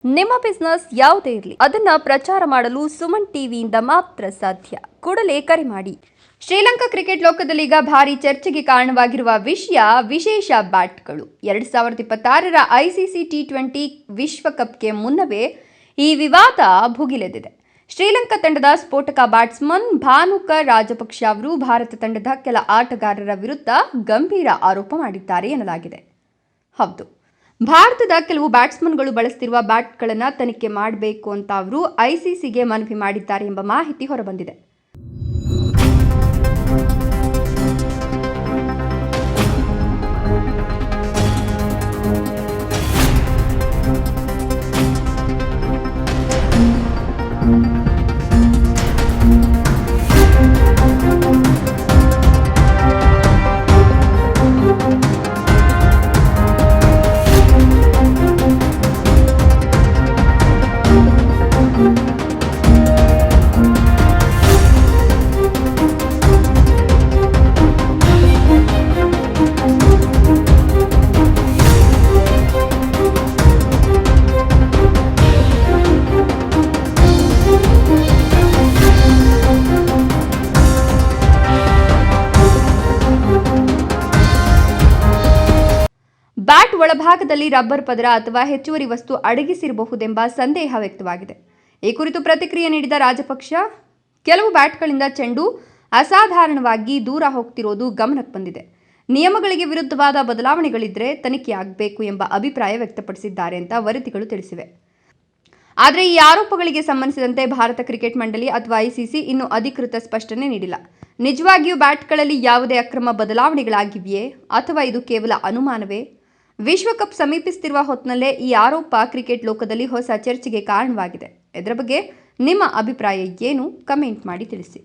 ನಿಮ್ಮ ಬಿಸ್ನೆಸ್ ಯಾವುದೇ ಇರಲಿ ಅದನ್ನ ಪ್ರಚಾರ ಮಾಡಲು ಸುಮನ್ ಟಿವಿಯಿಂದ ಮಾತ್ರ ಸಾಧ್ಯ. ಕೂಡಲೇ ಕರೆ ಮಾಡಿ. ಶ್ರೀಲಂಕಾ ಕ್ರಿಕೆಟ್ ಲೋಕದಲ್ಲಿ ಈಗ ಭಾರಿ ಚರ್ಚೆಗೆ ಕಾರಣವಾಗಿರುವ ವಿಶೇಷ ಬ್ಯಾಟ್ಗಳು. 2026ರ ಐಸಿಸಿ ಟಿ20 ವಿಶ್ವಕಪ್ಗೆ ಮುನ್ನವೇ ಈ ವಿವಾದ ಭುಗಿಲೆದಿದೆ. ಶ್ರೀಲಂಕಾ ತಂಡದ ಸ್ಫೋಟಕ ಬ್ಯಾಟ್ಸ್ಮನ್ ಭಾನುಕ ರಾಜಪಕ್ಷ ಅವರು ಭಾರತ ತಂಡದ ಕೆಲ ಆಟಗಾರರ ವಿರುದ್ಧ ಗಂಭೀರ ಆರೋಪ ಮಾಡಿದ್ದಾರೆ ಎನ್ನಲಾಗಿದೆ. ಹೌದು, ಭಾರತದ ಕೆಲವು ಬ್ಯಾಟ್ಸ್ಮನ್ಗಳು ಬಳಸುತ್ತಿರುವ ಬ್ಯಾಟ್ಗಳನ್ನು ತನಿಖೆ ಮಾಡಬೇಕು ಅಂತ ಅವರು ಐಸಿಸಿಗೆ ಮನವಿ ಮಾಡಿದ್ದಾರೆ ಎಂಬ ಮಾಹಿತಿ ಹೊರಬಂದಿದೆ. ಬ್ಯಾಟ್ ಒಳಭಾಗದಲ್ಲಿ ರಬ್ಬರ್ ಪದರ ಅಥವಾ ಹೆಚ್ಚುವರಿ ವಸ್ತು ಅಡಗಿಸಿರಬಹುದೆಂಬ ಸಂದೇಹ ವ್ಯಕ್ತವಾಗಿದೆ. ಈ ಕುರಿತು ಪ್ರತಿಕ್ರಿಯೆ ನೀಡಿದ ರಾಜಪಕ್ಷ, ಕೆಲವು ಬ್ಯಾಟ್ಗಳಿಂದ ಚೆಂಡು ಅಸಾಧಾರಣವಾಗಿ ದೂರ ಹೋಗ್ತಿರೋದು ಗಮನಕ್ಕೆ ಬಂದಿದೆ. ನಿಯಮಗಳಿಗೆ ವಿರುದ್ಧವಾದ ಬದಲಾವಣೆಗಳಿದ್ರೆ ತನಿಖೆಯಾಗಬೇಕು ಎಂಬ ಅಭಿಪ್ರಾಯ ವ್ಯಕ್ತಪಡಿಸಿದ್ದಾರೆ ಅಂತ ವರದಿಗಳು ತಿಳಿಸಿವೆ. ಆದರೆ ಈ ಆರೋಪಗಳಿಗೆ ಸಂಬಂಧಿಸಿದಂತೆ ಭಾರತ ಕ್ರಿಕೆಟ್ ಮಂಡಳಿ ಅಥವಾ ಐಸಿಸಿ ಇನ್ನೂ ಅಧಿಕೃತ ಸ್ಪಷ್ಟನೆ ನೀಡಿಲ್ಲ. ನಿಜವಾಗಿಯೂ ಬ್ಯಾಟ್ಗಳಲ್ಲಿ ಯಾವುದೇ ಅಕ್ರಮ ಬದಲಾವಣೆಗಳಾಗಿವೆಯೇ ಅಥವಾ ಇದು ಕೇವಲ ಅನುಮಾನವೇ? ವಿಶ್ವಕಪ್ ಸಮೀಪಿಸುತ್ತಿರುವ ಹೊತ್ತಿನಲ್ಲೇ ಈ ಆರೋಪ ಕ್ರಿಕೆಟ್ ಲೋಕದಲ್ಲಿ ಹೊಸ ಚರ್ಚೆಗೆ ಕಾರಣವಾಗಿದೆ. ಇದರ ಬಗ್ಗೆ ನಿಮ್ಮ ಅಭಿಪ್ರಾಯ ಏನು? ಕಮೆಂಟ್ ಮಾಡಿ ತಿಳಿಸಿ.